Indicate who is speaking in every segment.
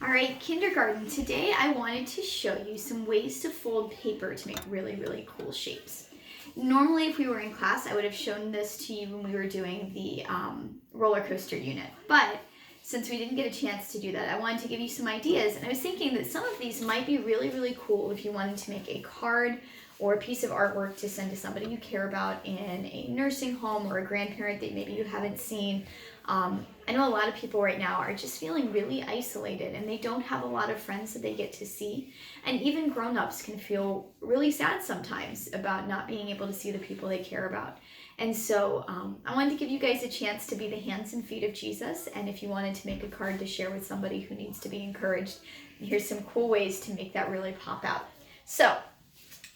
Speaker 1: All right, kindergarten, today I wanted to show you some ways to fold paper to make really, really cool shapes. Normally, if we were in class, I would have shown this to you when we were doing the roller coaster unit. But since we didn't get a chance to do that, I wanted to give you some ideas. And I was thinking that some of these might be really, really cool if you wanted to make a card or a piece of artwork to send to somebody you care about in a nursing home or a grandparent that maybe you haven't seen. I know a lot of people right now are just feeling really isolated and they don't have a lot of friends that they get to see. And even grown-ups can feel really sad sometimes about not being able to see the people they care about. And so I wanted to give you guys a chance to be the hands and feet of Jesus. And if you wanted to make a card to share with somebody who needs to be encouraged, here's some cool ways to make that really pop out. So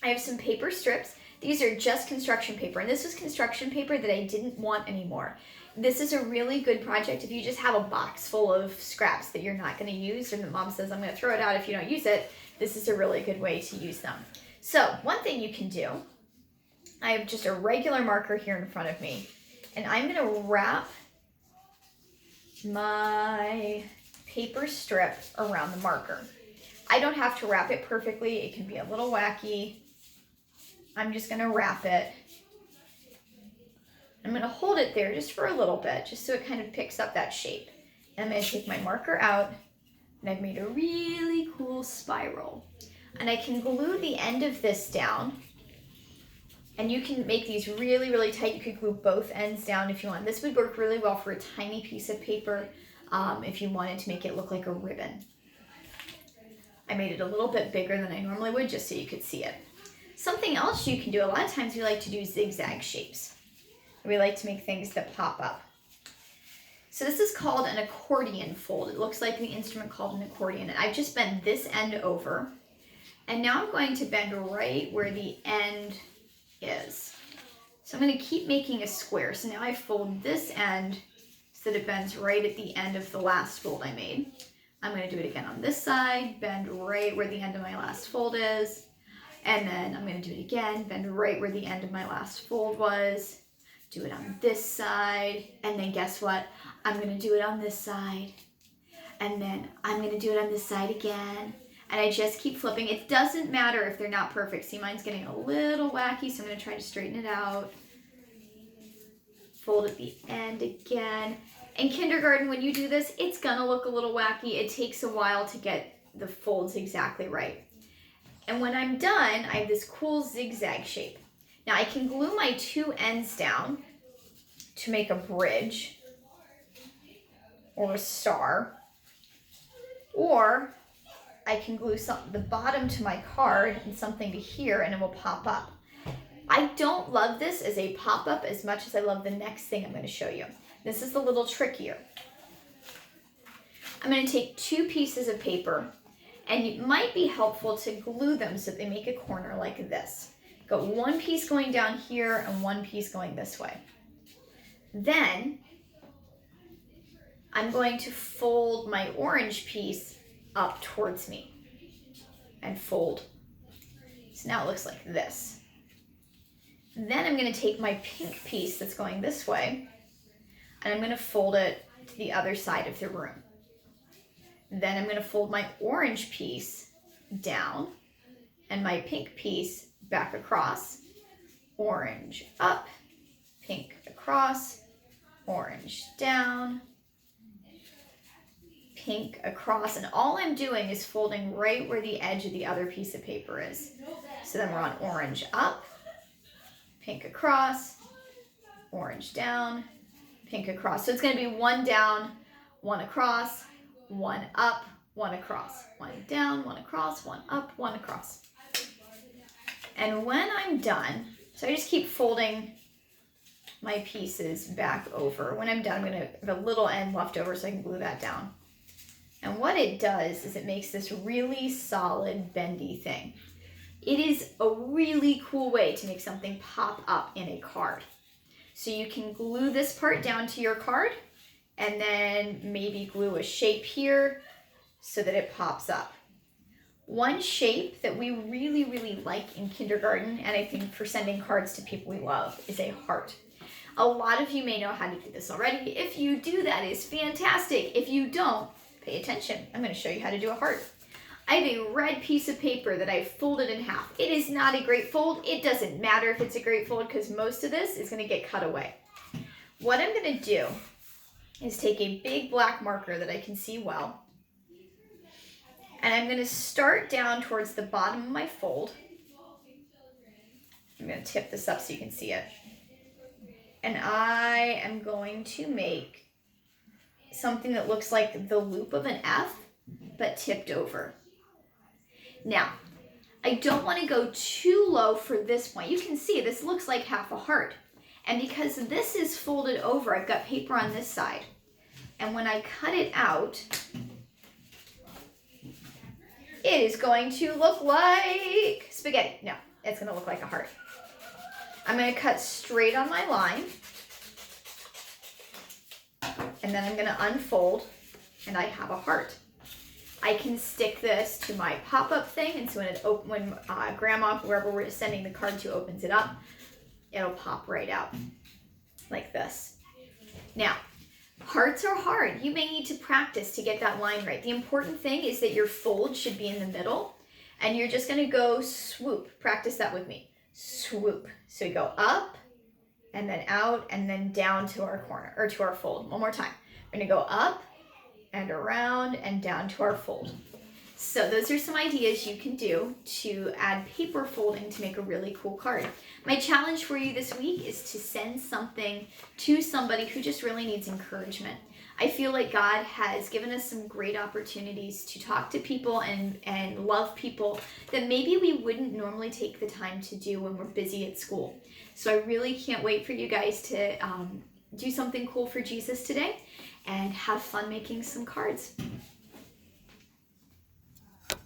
Speaker 1: I have some paper strips. These are just construction paper, and this was construction paper that I didn't want anymore. This is a really good project if you just have a box full of scraps that you're not going to use and the mom says, I'm going to throw it out if you don't use it. This is a really good way to use them. So one thing you can do, I have just a regular marker here in front of me, and I'm going to wrap my paper strip around the marker. I don't have to wrap it perfectly. It can be a little wacky. I'm just going to wrap it. I'm going to hold it there just for a little bit, just so it kind of picks up that shape. And I'm going to take my marker out, and I've made a really cool spiral. And I can glue the end of this down, and you can make these really, really tight. You could glue both ends down if you want. This would work really well for a tiny piece of paper if you wanted to make it look like a ribbon. I made it a little bit bigger than I normally would just so you could see it. Something else you can do, a lot of times we like to do zigzag shapes. We like to make things that pop up. So this is called an accordion fold. It looks like the instrument called an accordion. And I've just bent this end over. And now I'm going to bend right where the end is. So I'm going to keep making a square. So now I fold this end so that it bends right at the end of the last fold I made. I'm going to do it again on this side, bend right where the end of my last fold is. And then I'm going to do it again, bend right where the end of my last fold was. Do it on this side, and then guess what? I'm going to do it on this side, and then I'm going to do it on this side again, and I just keep flipping. It doesn't matter if they're not perfect. See, mine's getting a little wacky, so I'm going to try to straighten it out. Fold at the end again. In kindergarten, when you do this, it's going to look a little wacky. It takes a while to get the folds exactly right. And when I'm done, I have this cool zigzag shape. Now I can glue my two ends down to make a bridge or a star, or I can glue the bottom to my card and something to here and it will pop up. I don't love this as a pop-up as much as I love the next thing I'm going to show you. This is a little trickier. I'm going to take two pieces of paper, and it might be helpful to glue them so that they make a corner like this. Got one piece going down here and one piece going this way. Then I'm going to fold my orange piece up towards me and fold. So now it looks like this. Then I'm going to take my pink piece that's going this way and I'm going to fold it to the other side of the room. Then I'm going to fold my orange piece down and my pink piece back across, orange up, pink across, orange down, pink across, and all I'm doing is folding right where the edge of the other piece of paper is. So then we're on orange up, pink across, orange down, pink across. So it's going to be one down, one across, one up, one across, one down, one across, one up, one across. And when I'm done, so I just keep folding my pieces back over. When I'm done, I'm going to have a little end left over so I can glue that down. And what it does is it makes this really solid bendy thing. It is a really cool way to make something pop up in a card. So you can glue this part down to your card and then maybe glue a shape here so that it pops up. One shape that we really, really like in kindergarten, and I think for sending cards to people we love, is a heart. A lot of you may know how to do this already. If you do, that is fantastic. If you don't, Pay attention. I'm going to show you how to do a heart. I have a red piece of paper that I folded in half. It is not a great fold. It doesn't matter if it's a great fold because most of this is going to get cut away. What I'm going to do is take a big black marker that I can see well, and I'm going to start down towards the bottom of my fold. I'm going to tip this up so you can see it. And I am going to make something that looks like the loop of an F, but tipped over. Now, I don't want to go too low for this point. You can see this looks like half a heart. And because this is folded over, I've got paper on this side. And when I cut it out, it is going to look like spaghetti. No, it's going to look like a heart. I'm going to cut straight on my line. And then I'm going to unfold, and I have a heart. I can stick this to my pop-up thing, and so when Grandma, whoever we're sending the card to, opens it up, it'll pop right out like this. Now, hearts are hard. You may need to practice to get that line right. The important thing is that your fold should be in the middle, and you're just going to go swoop. Practice that with me. Swoop. So you go up, and then out, and then down to our corner, or to our fold. One more time. We're going to go up, and around, and down to our fold. So those are some ideas you can do to add paper folding to make a really cool card. My challenge for you this week is to send something to somebody who just really needs encouragement. I feel like God has given us some great opportunities to talk to people and love people that maybe we wouldn't normally take the time to do when we're busy at school. So I really can't wait for you guys to do something cool for Jesus today and have fun making some cards.